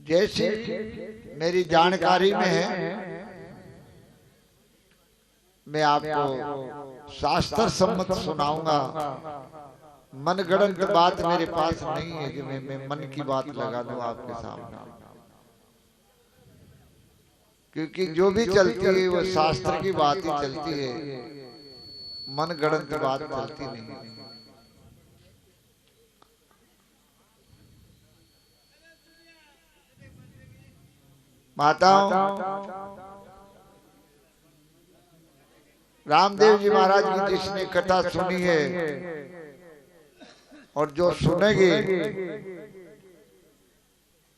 जैसी मेरी जानकारी में है, मैं आपको शास्त्र सम्मत सुनाऊंगा। मनगढ़ंत बात मेरे पास नहीं है कि मैं मन की बात लगा दूं आपके सामने, क्योंकि जो भी चलती है वो शास्त्र की बात ही चलती है, मनगढ़ंत बात चलती नहीं है। माताओं, रामदेव जी महाराज की जिसने कथा सुनी है और जो सुनेंगे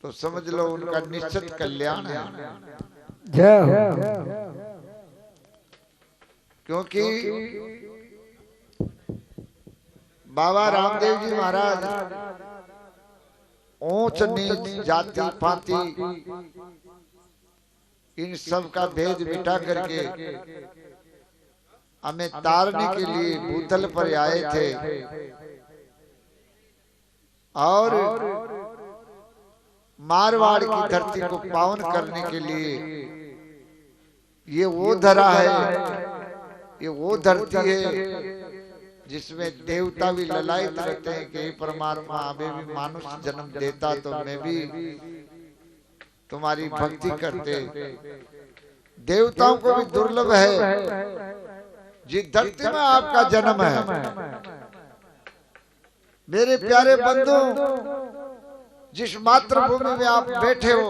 तो समझ लो उनका निश्चित कल्याण है। जय हो। क्योंकि बाबा रामदेव जी महाराज ऊंच नीच जाति पाति इन सब का भेद मिटा करके हमें तारने के लिए भूतल पर आए थे और मारवाड़ की धरती को पावन करने के लिए ये वो धरा है, ये वो धरती है जिसमें देवता भी ललायत रहते हैं कि परमात्मा हमें भी मानुष जन्म देता तो मैं भी तुम्हारी भक्ति करते। देवताओं को भी दुर्लभ है जिस धरती में आपका जन्म है। मेरे प्यारे बंधु, जिस मातृभूमि में आप बैठे हो,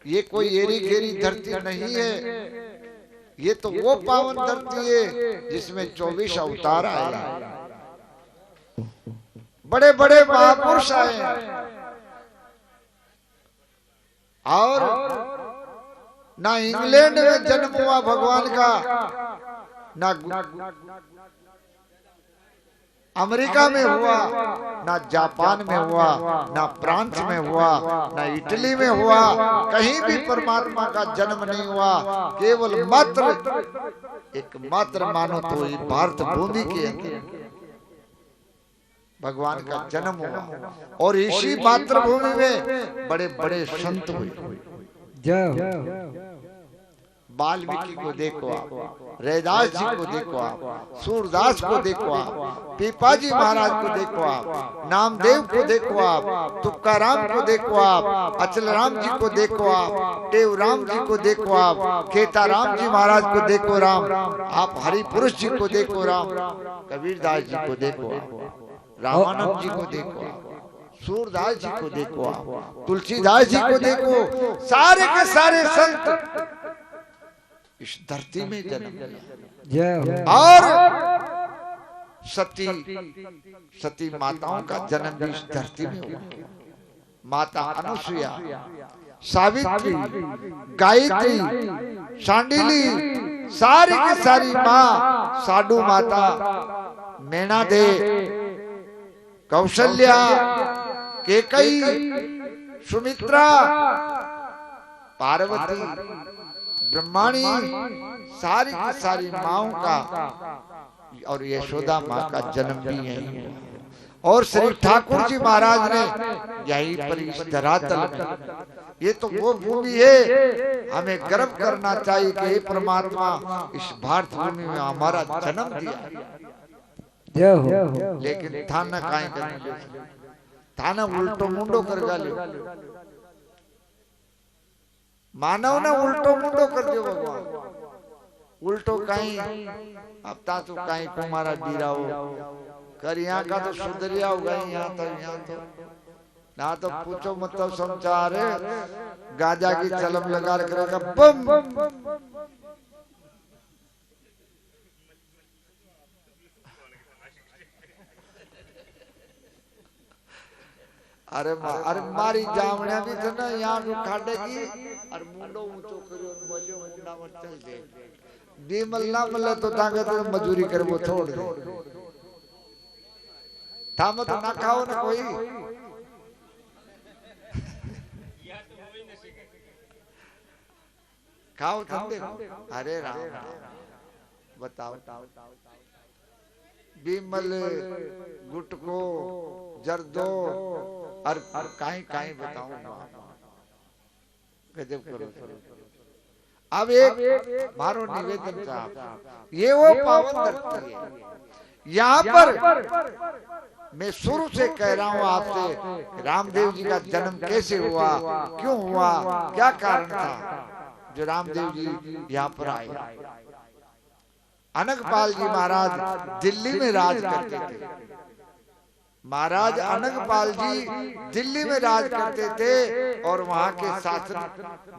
ये कोई एरी घेरी धरती नहीं है, ये तो वो पावन धरती है जिसमें 24 अवतार आए, बड़े बड़े महापुरुष आए। और ना इंग्लैंड में जन्म हुआ भगवान का, ना अमेरिका में हुआ, ना जापान में हुआ, ना फ्रांस में हुआ, ना इटली में हुआ, कहीं भी परमात्मा का जन्म नहीं हुआ। केवल मात्र एकमात्र मानो तो ये भारत भूमि के अंदर भगवान का जन्म हुआ और इसी मातृभूमि में बड़े बड़े संत हुए। वाल्मीकि को देखो आप, रैदास जी को देखो आप, सूरदास को देखो आप, पीपाजी महाराज को देखो आप, नामदेव को देखो आप, तुकाराम को देखो आप, अचलराम जी को देखो आप, टेवराम जी को देखो आप, खेताराम जी महाराज को देखो राम, आप हरिपुरुष जी को देखो राम, कबीरदास जी को देखो आप, रामानंद जी को देखो आप, सूरदास जी को देखो आप, तुलसीदास जी को देखो, सारे के सारे संत इस धरती में जन्म लिया। और सती माताओं का जन्म भी इस धरती में हुआ। माता अनुसुईया, सावित्री, गायत्री, शांडिली, सारी की सारी माँ, साधु माता, मैना दे, कौशल्या, केकई, सुमित्रा, पार्वती, ब्रह्माणी, सारी की सारी माओं का और यशोदा माँ का जन्म भी यही हुआ। और श्री ठाकुर जी महाराज ने यहीं पर इस धरातल में, ये तो वो भूमि है, हमें गर्व करना चाहिए कि हे परमात्मा इस भारत भूमि में हमारा जन्म दिया। लेकिन थाना काहे कर, थाना उल्टो मुंडो कर गालो, मानव ने उल्टो मुंडो कर दियो भगवान। उल्टो कहीं अब तो कहीं कुमारा बीराओ कर, यहाँ का तो सुधरिया होगा, यहाँ तो ना तो पूछो मतलब समाचार है, गाजा की चलम लगा करेगा बम। अरे मारी जामणिया भी थे ना यहाँ को खाटेगी और मुंडो ऊंचो करियो बोलियो मुंडा मत चल दे बीमल ना मल्ले तो ताकत मजूरी करे वो छोड़ दे, थाम तो ना खाओ ना कोई। खाओ ठंडे। अरे राम बताओ, बीमल गुटको जर्दो और काई काई बताऊं। गजब करो। अब एक मारो निवेदन साहब, ये वो पावन धरती है, यहाँ पर मैं शुरू से कह रहा हूँ आपसे, रामदेव जी का जन्म कैसे हुआ, क्यों हुआ, क्या कारण था जो रामदेव जी यहाँ पर आए। अनंगपाल जी महाराज दिल्ली में राज करते थे। महाराज अनंगपाल जी दिल्ली में राज करते थे और वहां के शासन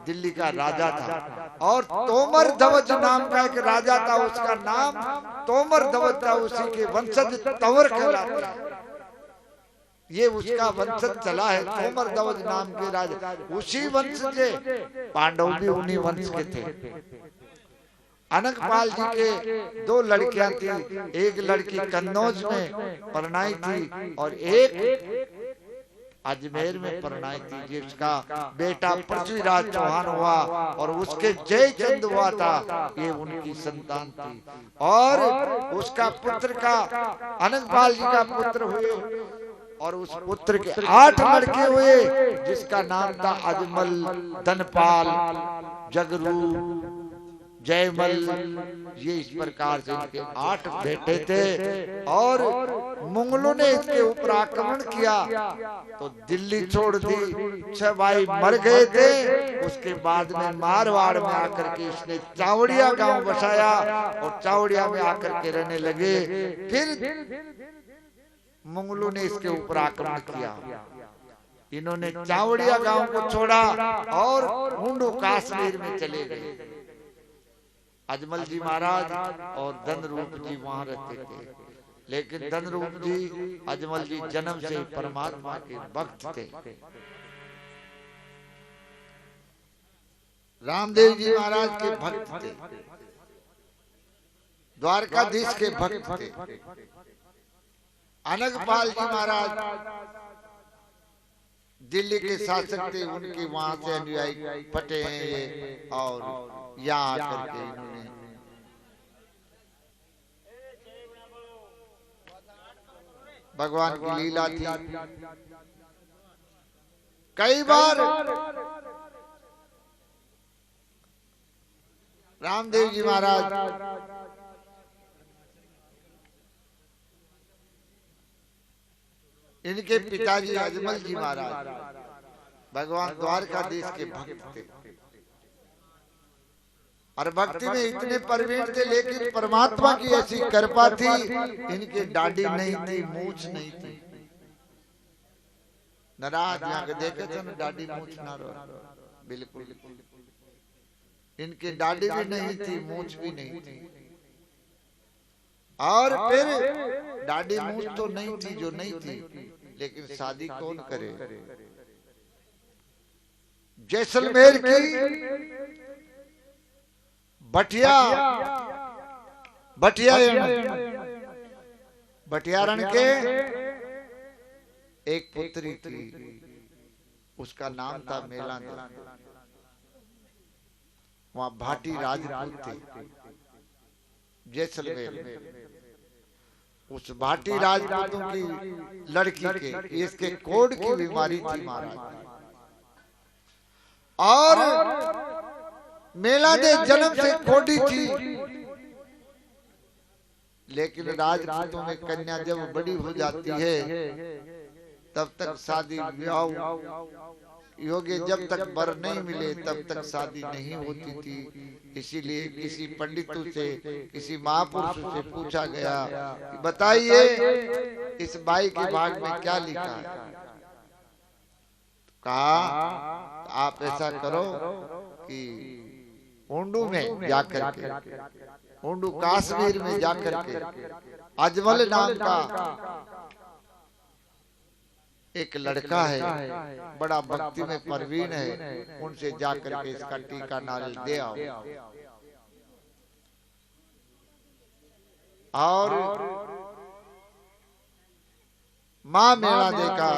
दिल्ली का राजा था। और तोमर ध्वज नाम का एक राजा था, उसका नाम तोमर ध्वज था, उसी के वंशज तंवर कहलाते हैं। ये उसका वंशज चला है, तोमर ध्वज नाम के राजा, उसी वंश से पांडव भी उन्हीं वंश के थे। अनंगपाल जी के दो लड़कियां थी, एक लड़की कन्नौज में परनाई थी और एक अजमेर में परनाई थी, जिसका बेटा पृथ्वीराज चौहान हुआ और उसके जयचंद हुआ था, ये उनकी संतान थी। और उसका पुत्र का, अनंगपाल जी का पुत्र हुए और उस पुत्र के 8 लड़के हुए, जिसका नाम था अजमल, धनपाल, जगरू, जयमल। ये इस प्रकार से इनके 8 बेटे थे। और मुगलों ने इसके ऊपर आक्रमण किया तो दिल्ली छोड़ दी, 6 भाई मर गए थे। उसके बाद में मारवाड़ में आकर के इसने चावड़िया गांव बसाया और चावड़िया में आकर के रहने लगे। फिर मुगलों ने इसके ऊपर आक्रमण किया, इन्होंने चावड़िया गांव को छोड़ा और हुंडू कश्मीर में चले गए। अजमल जी महाराज और धनरूप जी वहां रहते थे, लेकिन धनरूप जी, अजमल जी जन्म से परमात्मा के भक्त थे। रामदेव जी महाराज के भक्त थे, द्वारकाधीश के भक्त थे। अनंगपाल जी महाराज दिल्ली के शासक थे, उनके वहां से अनुयायी फटे हैं ये, और यहाँ आकर के इन्होंने भगवान की लीला थी। कई बार रामदेव जी महाराज इनके पिताजी अजमल जी महाराज भगवान द्वारकाधीश के भक्त थे और भक्ति में इतने प्रवीण थे, लेकिन परमात्मा की ऐसी कृपा थी, इनके दाढ़ी नहीं थी, मूछ नहीं थी। नाराज यहाँ के देखे थे ना, दाढ़ी मूछ ना रहो, बिल्कुल इनके दाढ़ी भी नहीं थी, मूछ भी नहीं थी। और फिर दाढ़ी मूछ तो नहीं थी जो नहीं थी, लेकिन शादी कौन करे। जैसलमेर की भटियारण के एक पुत्री थी, उसका नाम था मेलांदा। वहां भाटी राजपूत थे जैसलमेर में। उस भाटी राजपूतों की लड़की के, इसके कोढ़ की बीमारी थी महाराज। और मेलांदे जन्म से कोढ़ी थी, लेकिन राजपूतों में कन्या जब बड़ी हो जाती है तब तक शादी ब्याह योग्य, जब तक वर नहीं मिले तब तक शादी नहीं होती थी। इसीलिए किसी पंडितों से, किसी महापुरुष से पूछा गया कि बताइए इस बाई के भाग में क्या लिखा है। कहा आप ऐसा करो कि हुंडू में जाकर के, हुंडू कश्मीर में जाकर के अजमल नाम का एक लड़का है, बड़ा भक्ति में प्रवीण है, उनसे जाकर के इसका टीका नारियल दे आओ। और मां मेलांदे का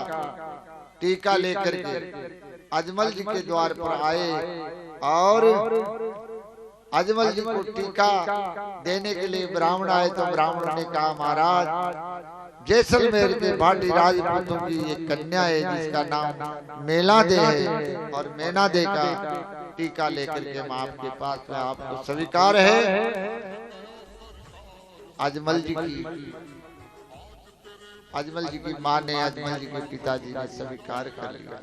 टीका लेकर के अजमल जी के द्वार पर आए और अजमल जी को टीका देने के लिए ब्राह्मण आए तो ब्राह्मण ने कहा महाराज जैसलमेर के भाटी राजपूतों की एक कन्या है जिसका नाम मेला दे है, और मेना दे का टीका लेकर के मैं आपके पास में आपको स्वीकार है। अजमल जी की माँ ने, अजमल जी के पिताजी ने स्वीकार कर लिया।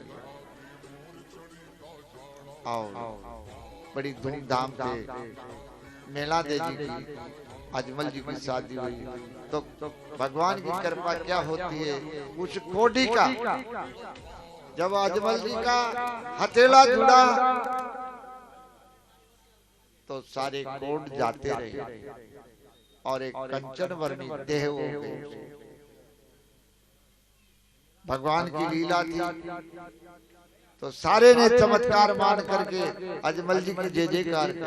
आओ, बड़ी धूमधाम से मेला दे जी की अजमल जी की शादी हुई। तो भगवान की कृपा क्या होती है, उस कोडी का जब अजमल जी का हथेला जुड़ा तो सारे कोड जाते रहे और एक कंचन वर्णी देह हो गई। भगवान की लीला थी, तो सारे ने चमत्कार मान करके अजमल जी की जय जयकार की।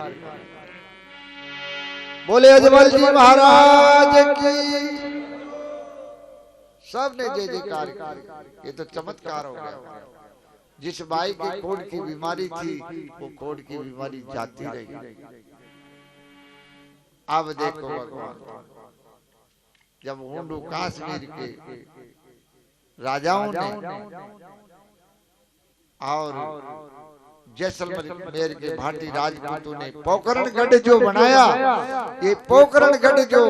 बोले अजमल जी महाराज की, सब ने जय जयकार की। ये तो चमत्कार हो गया। जिस बाई की कोढ़ की बीमारी थी वो कोढ़ की बीमारी जाती रही। अब देखो भगवान, जब हुंडू कश्मीर के राजाओं ने और जैसलमेर के भाटी राजपूतों ने पोखरणगढ़ जो बनाया, ये पोखरणगढ़ जो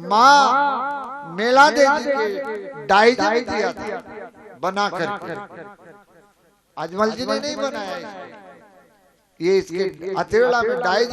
माँ मेला देवी के डाई में दिया था बना करके, अजमल जी ने नहीं बनाया। ये इसके हथेला में डाई